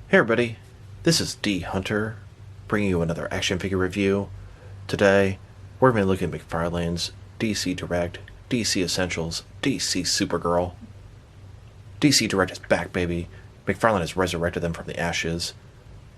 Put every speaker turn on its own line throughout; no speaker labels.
Hey everybody, this is D Hunter, bringing you another action figure review. Today, we're going to be looking at McFarlane's DC Direct, DC Essentials, DCeased Supergirl. DC Direct is back, baby. McFarlane has resurrected them from the ashes.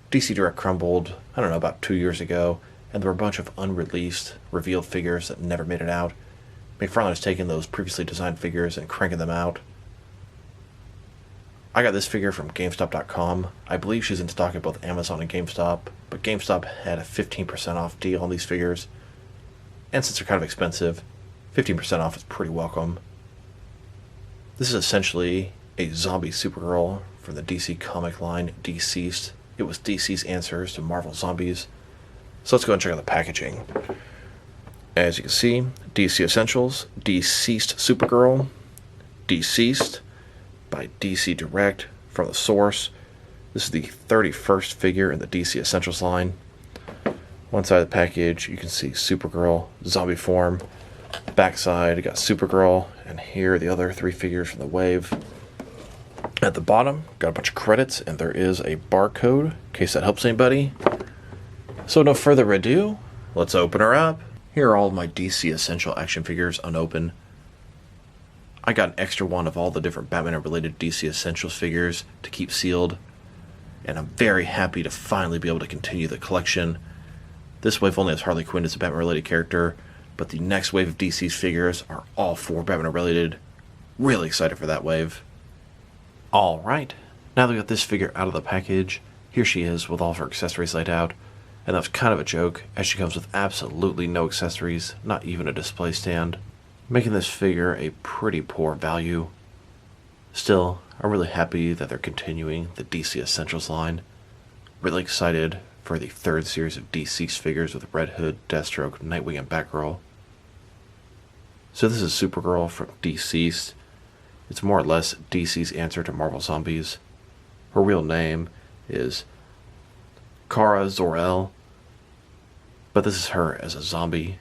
DC Direct crumbled, about 2 years ago, and there were a bunch of unreleased, revealed figures that never made it out. McFarlane has taken those previously designed figures and cranking them out. I got this figure from GameStop.com. I believe she's in stock at both Amazon and GameStop, but GameStop had a 15% off deal on these figures. And since they're kind of expensive, 15% off is pretty welcome. This is essentially a zombie Supergirl from the DC comic line DCeased. It was DC's answers to Marvel zombies. So let's go and check out the packaging. As you can see, DC Essentials, DCeased Supergirl, DCeased by DC Direct from the source. This is the 31st figure in the DC Essentials line. One side of the package, you can see Supergirl, zombie form. Back side, you got Supergirl, and here are the other 3 figures from the wave. At the bottom, got a bunch of credits, and there is a barcode, in case that helps anybody. So no further ado, let's open her up. Here are all of my DC Essential action figures unopened. I got an extra one of all the different Batman-related DC Essentials figures to keep sealed, and I'm very happy to finally be able to continue the collection. This wave only has Harley Quinn as a Batman-related character, but the next wave of DC's figures are all 4 Batman-related. Really excited for that wave. Alright, now that we got this figure out of the package, here she is with all of her accessories laid out, and that was kind of a joke, as she comes with absolutely no accessories, not even a display stand, making this figure a pretty poor value. Still, I'm really happy that they're continuing the DC Essentials line. Really excited for the 3rd series of DCeased figures with Red Hood, Deathstroke, Nightwing, and Batgirl. So this is Supergirl from DCeased. It's more or less DC's answer to Marvel zombies. Her real name is zor-el, but this is her as a zombie.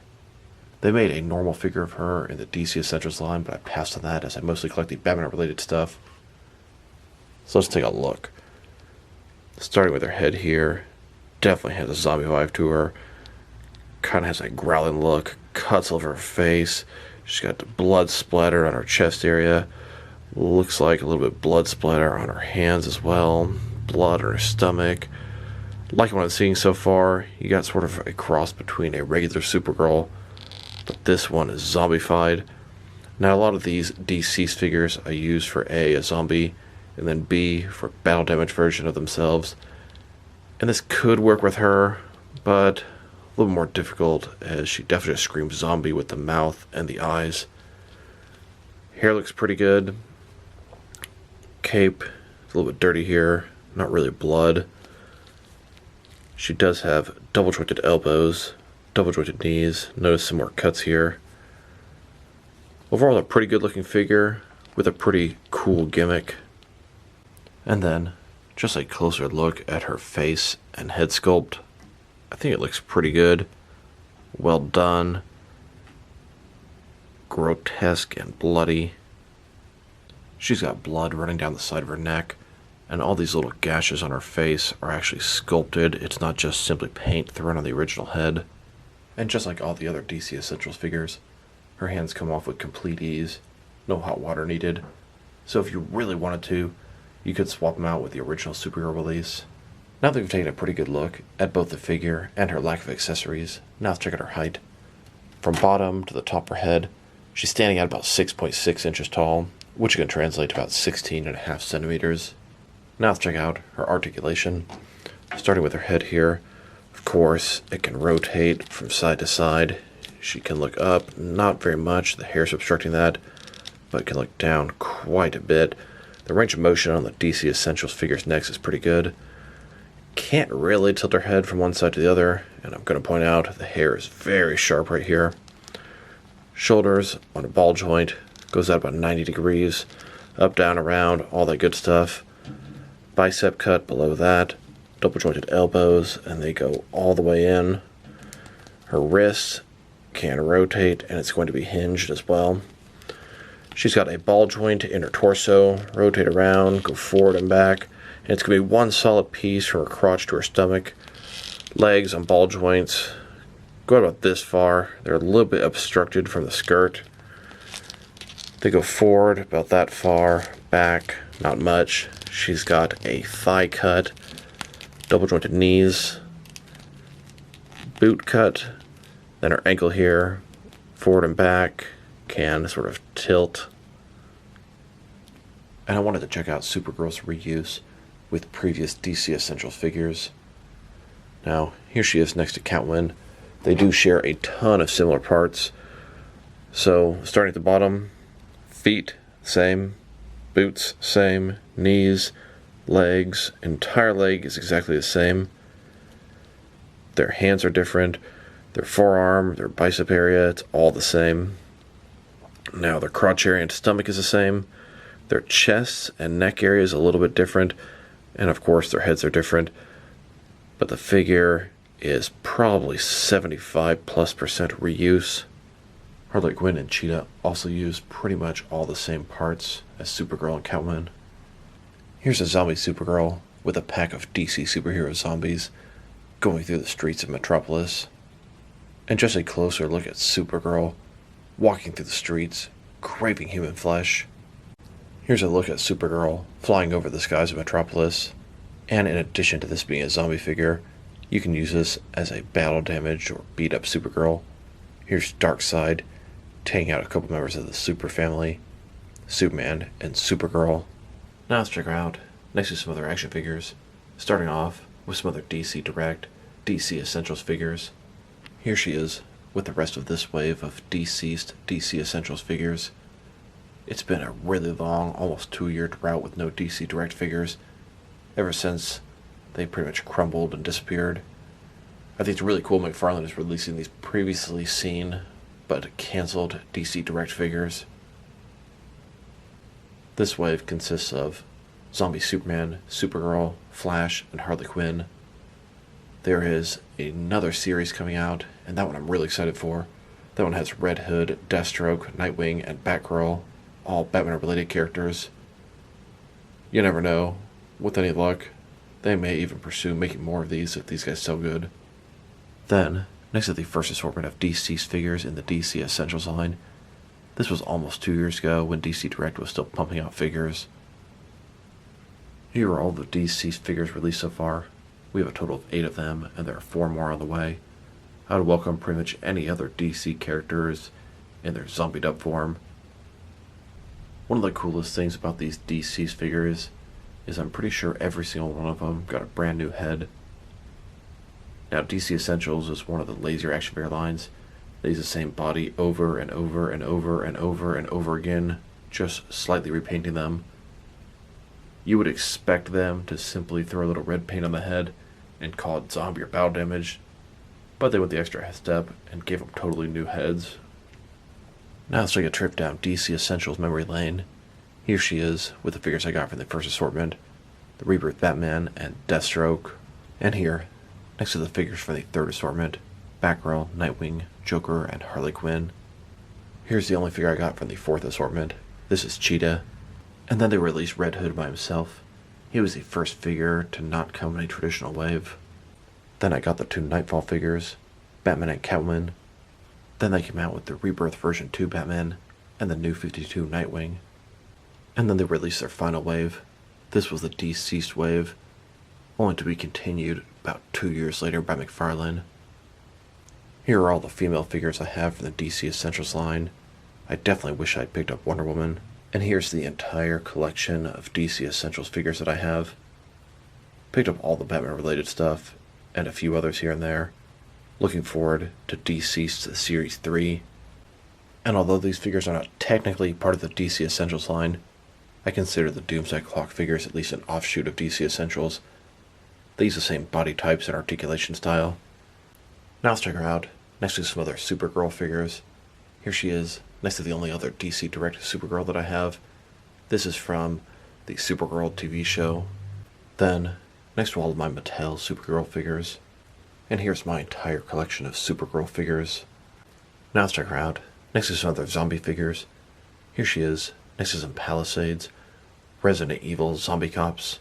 They made a normal figure of her in the DC Essentials line, but I passed on that as I mostly collect the Batman-related stuff. So let's take a look. Starting with her head here, definitely has a zombie vibe to her. Kind of has a growling look, cuts over her face. She's got blood splatter on her chest area. Looks like a little bit blood splatter on her hands as well. Blood on her stomach. Like what I'm seeing so far, you got sort of a cross between a regular Supergirl, but this one is zombified. Now, a lot of these DCeased figures I use for a zombie, and then B, for battle damage version of themselves. And this could work with her, but a little more difficult, as she definitely screams zombie with the mouth and the eyes. Hair looks pretty good. Cape, a little bit dirty here, not really blood. She does have double jointed elbows, double jointed knees. Notice some more cuts here. Overall, a pretty good looking figure with a pretty cool gimmick. And then just a closer look at her face and head sculpt. I think it looks pretty good. Well done. Grotesque and bloody. She's got blood running down the side of her neck, and all these little gashes on her face are actually sculpted. It's not just simply paint thrown on the original head. And just like all the other DC Essentials figures, her hands come off with complete ease, no hot water needed. So if you really wanted to, you could swap them out with the original Supergirl release. Now that we've taken a pretty good look at both the figure and her lack of accessories, now let's check out her height. From bottom to the top of her head, she's standing at about 6.6 inches tall, which can translate to about 16.5 centimeters. Now let's check out her articulation. Starting with her head here, of course, it can rotate from side to side. She can look up, not very much, the hair's obstructing that, but can look down quite a bit. The range of motion on the DC Essentials figure's necks is pretty good. Can't really tilt her head from one side to the other, and I'm going to point out the hair is very sharp right here. Shoulders on a ball joint, goes out about 90 degrees, up, down, around, all that good stuff. Bicep cut below that, double jointed elbows, and they go all the way in. Her wrists can rotate, and it's going to be hinged as well. She's got a ball joint in her torso, rotate around, go forward and back, And it's going to be one solid piece from her crotch to her stomach. Legs on ball joints go about this far. They're a little bit obstructed from the skirt. They go forward about that far, back, not much. She's got a thigh cut, double jointed knees, boot cut, then her ankle here, forward and back, can sort of tilt. And I wanted to check out Supergirl's reuse with previous DC Essentials figures. Now, here she is next to Catwoman. They do share a ton of similar parts. So, starting at the bottom, feet, same, boots, same, knees, legs, entire leg is exactly the same. Their hands are different, their forearm, their bicep area, it's all the same. Now, their crotch area and stomach is the same. Their chest and neck area is a little bit different, and of course their heads are different. But the figure is probably 75+% reuse. Harley Quinn and Cheetah also use pretty much all the same parts as Supergirl and Catwoman. Here's a zombie Supergirl with a pack of DC superhero zombies going through the streets of Metropolis. And just a closer look at Supergirl walking through the streets, craving human flesh. Here's a look at Supergirl flying over the skies of Metropolis. And in addition to this being a zombie figure, you can use this as a battle damaged or beat up Supergirl. Here's Darkseid taking out a couple members of the Super family, Superman and Supergirl. Now let's check her out next to some other action figures, starting off with some other DC Direct, DC Essentials figures. Here she is with the rest of this wave of DCeased DC Essentials figures. It's been a really long, almost 2-year drought with no DC Direct figures, ever since they pretty much crumbled and disappeared. I think it's really cool McFarlane is releasing these previously seen but cancelled DC Direct figures. This wave consists of Zombie Superman, Supergirl, Flash, and Harley Quinn. There is another series coming out, and that one I'm really excited for. That one has Red Hood, Deathstroke, Nightwing, and Batgirl, all Batman-related characters. You never know. With any luck, they may even pursue making more of these if these guys sell good. Then, next to the first assortment of DCeased figures in the DC Essentials line, this was almost 2 years ago when DC Direct was still pumping out figures. Here are all the DCeased figures released so far. We have a total of 8 of them, and there are 4 more on the way. I would welcome pretty much any other DC characters in their zombied up form. One of the coolest things about these DCeased figures is I'm pretty sure every single one of them got a brand new head. Now, DC Essentials is one of the lazier action figure lines. They use the same body over and over and over and over and over again, just slightly repainting them. You would expect them to simply throw a little red paint on the head and call it zombie or battle damage, but they went the extra step and gave them totally new heads. Now let's take a trip down DC Essentials memory lane. Here she is with the figures I got from the first assortment, the Rebirth Batman and Deathstroke, and here, next to the figures from the third assortment, Batgirl, Nightwing, Joker, and Harley Quinn. Here's the only figure I got from the fourth assortment. This is Cheetah. And then they released Red Hood by himself. He was the first figure to not come in a traditional wave. Then I got the 2 Nightfall figures, Batman and Catwoman. Then they came out with the Rebirth version 2 Batman and the New 52 Nightwing. And then they released their final wave. This was the DCeased wave, only to be continued about 2 years later by McFarlane. Here are all the female figures I have from the DC Essentials line. I definitely wish I'd picked up Wonder Woman. And here's the entire collection of DC Essentials figures that I have. Picked up all the Batman related stuff, and a few others here and there. Looking forward to DCeased Series 3. And although these figures are not technically part of the DC Essentials line, I consider the Doomsday Clock figures at least an offshoot of DC Essentials. They use the same body types and articulation style. Now let's check her out, next to some other Supergirl figures. Here she is, next to the only other DC Direct Supergirl that I have. This is from the Supergirl TV show. Then, next to all of my Mattel Supergirl figures. And here's my entire collection of Supergirl figures. Now let's check her out, next to some other zombie figures. Here she is, next to some Palisades, Resident Evil zombie cops.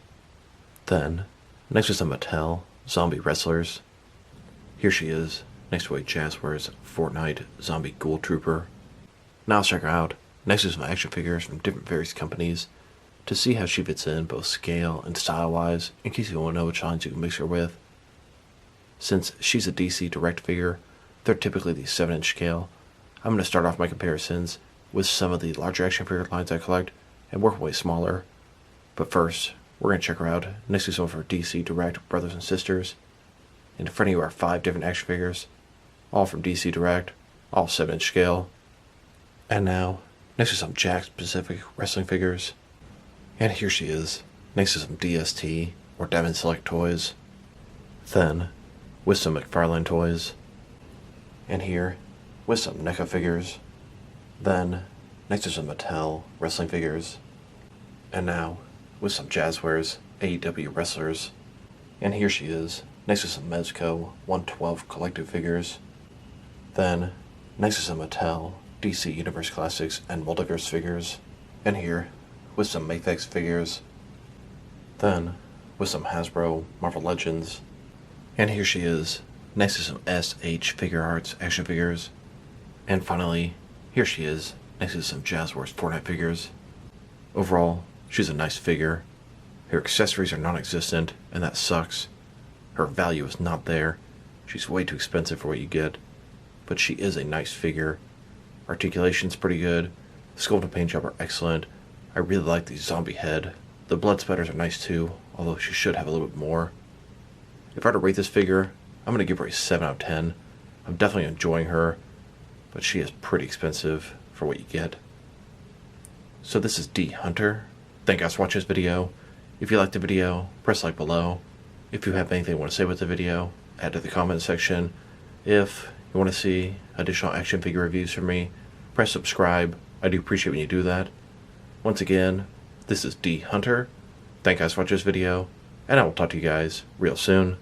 Then, next to some Mattel zombie wrestlers. Here she is, next to a Jazzwares Fortnite zombie ghoul trooper. Now let's check her out, next to some action figures from different various companies, to see how she fits in both scale and style-wise, in case you want to know which lines you can mix her with. Since she's a DC Direct figure, they're typically the 7-inch scale. I'm going to start off my comparisons with some of the larger action figure lines I collect, and work my way smaller. But first, we're going to check her out next to some of her DC Direct brothers and sisters. In front of you are 5 different action figures, all from DC Direct, all 7-inch scale. And now, next to some Jakks Pacific wrestling figures. And here she is, next to some DST or Diamond Select toys. Then, with some McFarlane toys. And here, with some NECA figures. Then, next to some Mattel wrestling figures. And now, with some Jazzwares AEW wrestlers. And here she is, next to some Mezco 112 collective figures. Then, next to some Mattel DC Universe Classics and Multiverse figures. And here, with some Mafex figures. Then, with some Hasbro Marvel Legends. And here she is, next to some SH Figure Arts action figures. And finally, here she is, next to some Jazzwares Fortnite figures. Overall, she's a nice figure. Her accessories are non-existent, and that sucks. Her value is not there. She's way too expensive for what you get. But she is a nice figure. Articulation's pretty good. The sculpt and paint job are excellent. I really like the zombie head. The blood spatters are nice too, although she should have a little bit more. If I were to rate this figure, I'm going to give her a 7 out of 10. I'm definitely enjoying her, but she is pretty expensive for what you get. So this is D Hunter. Thank you guys for watching this video. If you liked the video, press like below. If you have anything you want to say about the video, add to the comment section. If you want to see additional action figure reviews from me, press subscribe. I do appreciate when you do that. Once again, this is D Hunter. Thank you guys for watching this video, and I will talk to you guys real soon.